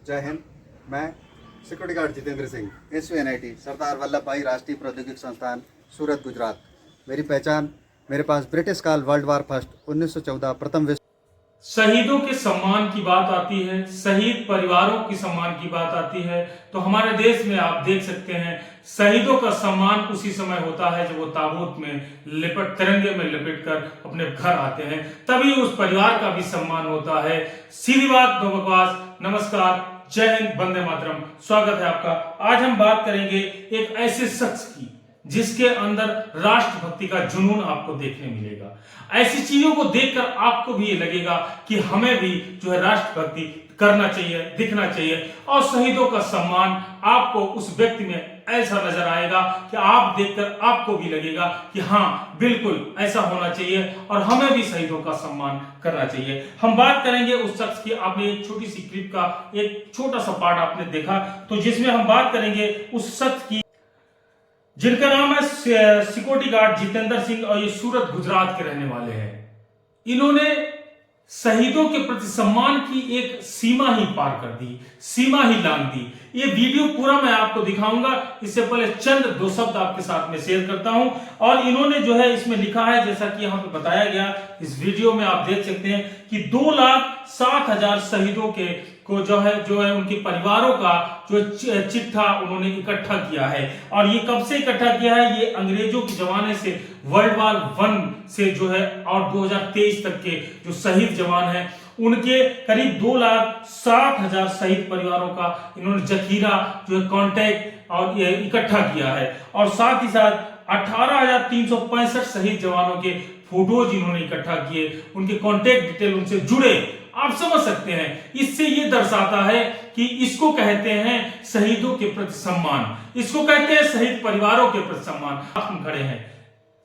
जय हिंद। मैं security guard Jitendra Singh, SVNIT Sardar Vallabh भाई राष्ट्रीय प्रौद्योगिकी संस्थान, सूरत, गुजरात। मेरी पहचान, मेरे पास ब्रिटिश काल वर्ल्ड वार फर्स्ट 1914 प्रथम विश्व। शहीदों के सम्मान की बात आती है, शहीद परिवारों की सम्मान की बात आती है, तो हमारे देश में आप देख सकते हैं शहीदों का सम्मान उसी समय होता है जब वो ताबूत में लिपट तिरंगे में लिपट कर अपने घर आते हैं, तभी उस परिवार का भी सम्मान होता है। सीधी बात दो बकवास। नमस्कार, जय हिंद, वंदे मातरम। स्वागत है आपका। आज हम बात करेंगे एक ऐसे शख्स की जिसके अंदर राष्ट्रभक्ति का जुनून आपको देखने मिलेगा। ऐसी चीजों को देखकर आपको भी ये लगेगा कि हमें भी जो है राष्ट्रभक्ति करना चाहिए, दिखना चाहिए, और शहीदों का सम्मान आपको उस व्यक्ति में ऐसा नजर आएगा कि आप देखकर आपको भी लगेगा कि हाँ, बिल्कुल ऐसा होना चाहिए और हमें भी शहीदों का सम्मान करना चाहिए। हम बात करेंगे उस शख्स की। आपने एक छोटी सी क्लिप का एक छोटा सा पार्ट आपने देखा, तो जिसमें हम बात करेंगे उस शख्स की जिनका नाम है सिक्योरिटी गार्ड जितेंद्र सिंह, और ये सूरत, गुजरात के रहने वाले हैं। इन्होंने शहीदों के प्रति सम्मान की एक सीमा ही पार कर दी, सीमा ही लांघ दी। ये वीडियो पूरा मैं आपको दिखाऊंगा। इससे पहले चंद दो शब्द आपके साथ में शेयर करता हूं। और इन्होंने जो है इसमें लिखा है, जैसा कि यहां पे बताया गया, इस वीडियो में आप देख सकते हैं कि 2,07,000 शहीदों के को जो है उनके परिवारों का जो चिट्ठा उन्होंने इकट्ठा किया है। और ये कब से इकट्ठा किया है? ये अंग्रेजों के जमाने से, वर्ल्ड वार 1 से जो है, और 2023 तक के जो शहीद जवान हैं उनके करीब 2,07,000 शहीद परिवारों का इन्होंने जखीरा जो है कॉन्टैक्ट और इकट्ठा किया है। और साथ ही साथ 18,365 शहीद जवानों के फोटोज इन्होंने इकट्ठा किए, उनके कॉन्टैक्ट डिटेल उनसे जुड़े। आप समझ सकते हैं, इससे यह दर्शाता है कि इसको कहते हैं शहीदों के प्रति सम्मान, इसको कहते हैं शहीद परिवारों के प्रति सम्मान। हम खड़े हैं,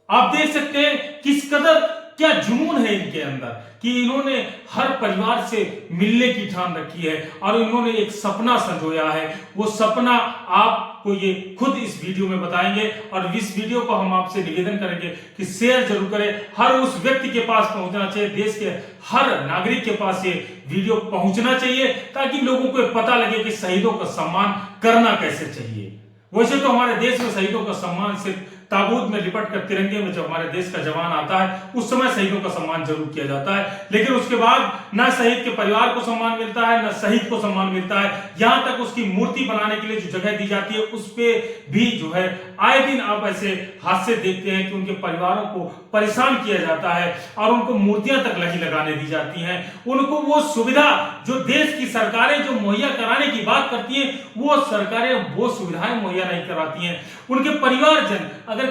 आप देख सकते हैं किस कदर क्या जुनून है इनके अंदर कि इन्होंने हर परिवार से मिलने की ठान रखी है और इन्होंने एक सपना संजोया है। वो सपना आपको ये खुद इस वीडियो में बताएंगे, और इस वीडियो को हम आपसे निवेदन करेंगे कि शेयर जरूर करें। हर उस व्यक्ति के पास पहुंचना चाहिए, देश के हर नागरिक के पास ये वीडियो पहुंचना चाहिए, ताकि लोगों को पता लगे कि शहीदों का सम्मान करना कैसे चाहिए। वैसे तो हमारे देश में शहीदों का सम्मान सिर्फ ताबूत में लिपट कर तिरंगे में जब हमारे देश का जवान आता है उस समय शहीदों का सम्मान जरूर किया जाता है, लेकिन उसके बाद ना शहीद के परिवार को सम्मान मिलता है, ना शहीद को सम्मान मिलता है। यहां तक उसकी मूर्ति बनाने के लिए जो जगह दी जाती है उस पे भी जो है आए दिन आप ऐसे हादसे देखते हैं कि उनके परिवारों को परेशान किया जाता है और उनको मूर्तियां तक नहीं लगाने दी जाती हैं। उनको वो सुविधा जो देश की सरकारें जो मुहैया कराने की बात करती हैं, वो सरकारें वो सुविधाएं मुहैया नहीं कराती हैं। उनके परिवारजन अगर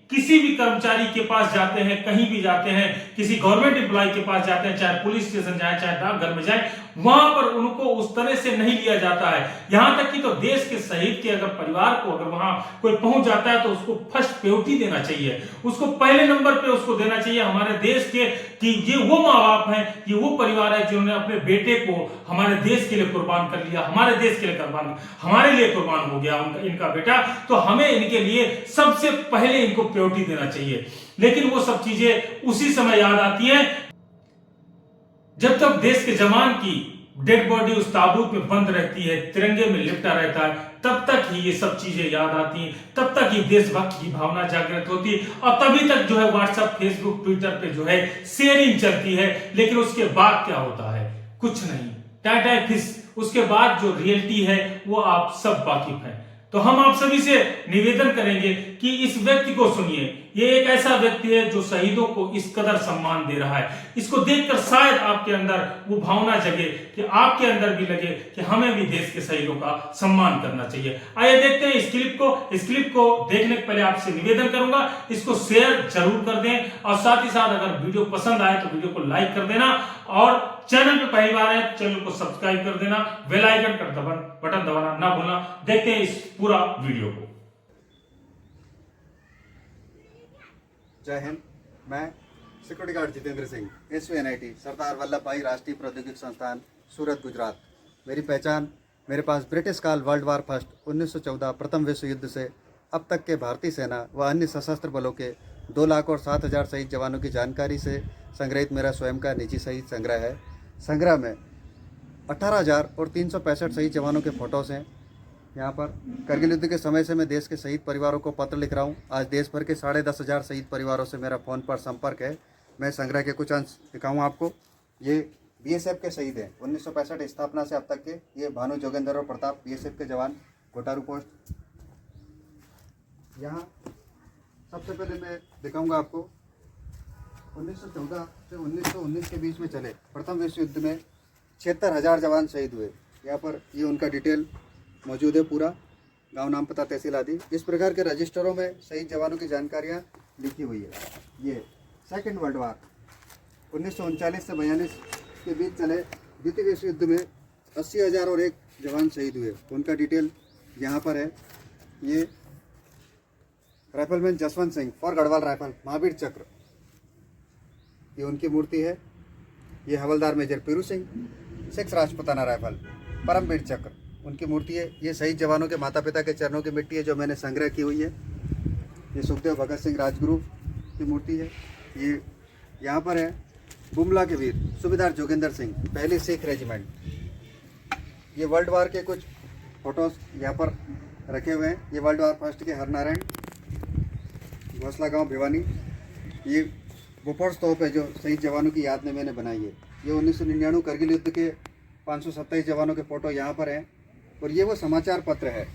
किसी भी कर्मचारी के पास जाते हैं, कहीं भी जाते हैं, किसी गवर्नमेंट एम्प्लॉय के पास जाते हैं, चाहे पुलिस स्टेशन जाए, चाहे डाकघर में जाए, वहां पर उनको उस तरह से नहीं लिया जाता है। यहां तक कि तो देश के शहीद के अगर परिवार को अगर वहां कोई पहुंच जाता है तो उसको फर्स्ट प्रायोरिटी देना चाहिए, उसको पहले नंबर पे उसको देना चाहिए। हमारे देश के कि ये वो माँ बाप हैं, ये वो परिवार है जिन्होंने अपने बेटे को हमारे देश के लिए कुर्बान कर लिया, हमारे देश के लिए कुर्बान, हमारे लिए कुर्बान हो गया इनका बेटा, तो हमें इनके लिए सबसे पहले इनको प्रायोरिटी देना चाहिए। लेकिन वो सब चीजें उसी समय याद आती हैं जब तक देश के जवान की डेड बॉडी उस ताबूत में बंद रहती है, तिरंगे में लिपटा रहता है, तब तक ही ये सब चीजें याद आती हैं, तब तक ही देशभक्ति की भावना जागृत होती है, और तभी तक जो है व्हाट्सएप, फेसबुक, ट्विटर पे जो है शेयरिंग चलती है। लेकिन उसके बाद क्या होता है? कुछ नहीं, टाटा फिश। उसके बाद जो रियलिटी है वो आप सब वाकिफ हैं। तो हम आप सभी से निवेदन करेंगे कि इस व्यक्ति को सुनिए। ये एक ऐसा व्यक्ति है जो शहीदों को इस कदर सम्मान दे रहा है। इसको देखकर शायद आपके अंदर वो भावना जगे कि आपके अंदर भी लगे कि हमें भी देश के शहीदों का सम्मान करना चाहिए। आइए देखते हैं इस क्लिप को। इस क्लिप को देखने के पहले आपसे निवेदन करूंगा, इसको शेयर जरूर कर दें, और साथ ही साथ अगर वीडियो पसंद आए तो वीडियो को लाइक कर देना, और चैनल पे पहली बार है चैनल को सब्सक्राइब कर देना, बेल आइकन का बटन दबाना ना भूलना। देखते हैं इस पूरा वीडियो को। जय हिंद। मैं security guard Jitendra Singh, SVNIT Sardar Vallabh भाई राष्ट्रीय प्रौद्योगिकी संस्थान, सूरत, गुजरात। मेरी पहचान, मेरे पास ब्रिटिश काल वर्ल्ड वार फर्स्ट 1914 प्रथम विश्व युद्ध से अब तक के भारतीय सेना व अन्य सशस्त्र बलों के 2,07,000 शहीद जवानों की जानकारी से संग्रहित मेरा स्वयं का निजी शहीद संग्रह है। संग्रह में 18,000 और 365 शहीद जवानों के फ़ोटोज़ हैं यहाँ पर। करगिल युद्ध के समय से मैं देश के शहीद परिवारों को पत्र लिख रहा हूँ। आज देश भर के 10,500 शहीद परिवारों से मेरा फ़ोन पर संपर्क है। मैं संग्रह के कुछ अंश दिखाऊँ आपको। ये बीएसएफ के शहीद हैं 1965 स्थापना से अब तक के। ये भानु जोगेंद्र और प्रताप बीएसएफ के जवान, घोटारू पोस्ट। यहाँ सबसे पहले मैं दिखाऊंगा आपको 1914 से 1919 के बीच में चले प्रथम विश्व युद्ध में 76,000 जवान शहीद हुए। यहाँ पर ये उनका डिटेल मौजूद है, पूरा गांव, नाम, पता, तहसील आदि। इस प्रकार के रजिस्टरों में शहीद जवानों की जानकारियाँ लिखी हुई है। ये सेकेंड वर्ल्ड वार 1939 से 42 के बीच चले द्वितीय विश्व युद्ध में 80,000 और 1 जवान शहीद हुए। उनका डिटेल यहाँ पर है। ये rifleman Jaswant Singh for Garhwal rifle, Mahavir चक्र, ये उनकी मूर्ति है। ये हवलदार मेजर पीरू सिंह 6 राजपुताना राइफल, परमवीर चक्र, उनकी मूर्ति है। ये शहीद जवानों के माता पिता के चरणों की मिट्टी है जो मैंने संग्रह की हुई है। ये सुखदेव भगत सिंह राजगुरु की मूर्ति है। ये यहाँ पर है बुमला के वीर सूबेदार जोगिंदर सिंह, पहली सिख रेजिमेंट। ये वर्ल्ड वार के कुछ फोटोज यहाँ पर रखे हुए हैं। ये वर्ल्ड वार फर्स्ट के हरनारायण, घोसला गांव भिवानी। ये बोफोर्स तोप है जो शहीद जवानों की याद में मैंने बनाई है। ये 1999 करगिल युद्ध के 527 जवानों के फ़ोटो यहाँ पर हैं। और ये वो समाचार पत्र है,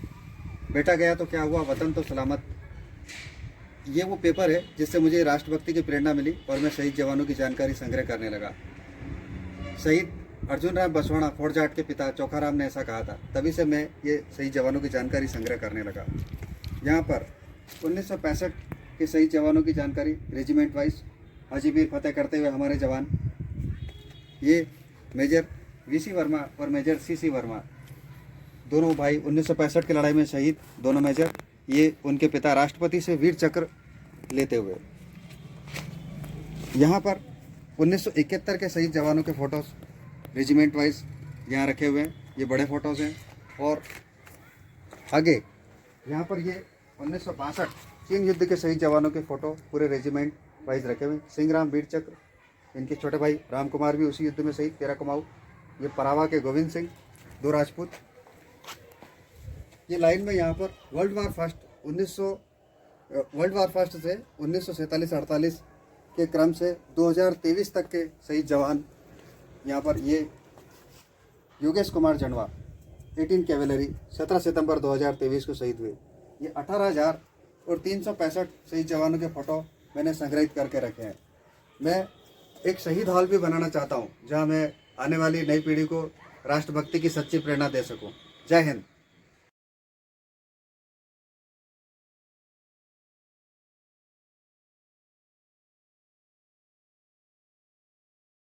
बेटा गया तो क्या हुआ, वतन तो सलामत। ये वो पेपर है जिससे मुझे राष्ट्रभक्ति की प्रेरणा मिली और मैं शहीद जवानों की जानकारी संग्रह करने लगा। शहीद अर्जुन राम बसवाड़ा फोर्ट जाट के पिता चोखाराम ने ऐसा कहा था, तभी से मैं ये शहीद जवानों की जानकारी संग्रह करने लगा। यहाँ पर 1965 के शहीद जवानों की जानकारी रेजिमेंट वाइज हाजीपीर फतेह करते हुए हमारे जवान। ये मेजर वीसी वर्मा और मेजर सीसी वर्मा, दोनों भाई 1965 की लड़ाई में शहीद, दोनों मेजर। ये उनके पिता राष्ट्रपति से वीर चक्र लेते हुए। यहाँ पर 1971 के शहीद जवानों के फ़ोटोज़ रेजिमेंट वाइज यहाँ रखे हुए हैं। ये बड़े फ़ोटोज़ हैं। और आगे यहाँ पर ये 1962 चीन युद्ध के शहीद जवानों के फ़ोटो पूरे रेजिमेंट वाइज रखे हुए। सिंहराम वीर चक्र, इनके छोटे भाई राम कुमार भी उसी युद्ध में शहीद, 13 कुमाऊं। ये परावा के गोविंद सिंह, 2 राजपूत। ये लाइन में यहाँ पर वर्ल्ड वार फर्स्ट से 1947-48 के क्रम से 2023 तक के शहीद जवान यहाँ पर। ये योगेश कुमार जंडवा 18 कैवेलरी 17 सितंबर 2023 को शहीद हुए। ये 18,000 और 365 शहीद जवानों के फ़ोटो मैंने संग्रहित करके रखे हैं। मैं एक शहीद हॉल भी बनाना चाहता हूँ जहाँ मैं आने वाली नई पीढ़ी को राष्ट्रभक्ति की सच्ची प्रेरणा दे सकूँ। जय हिंद।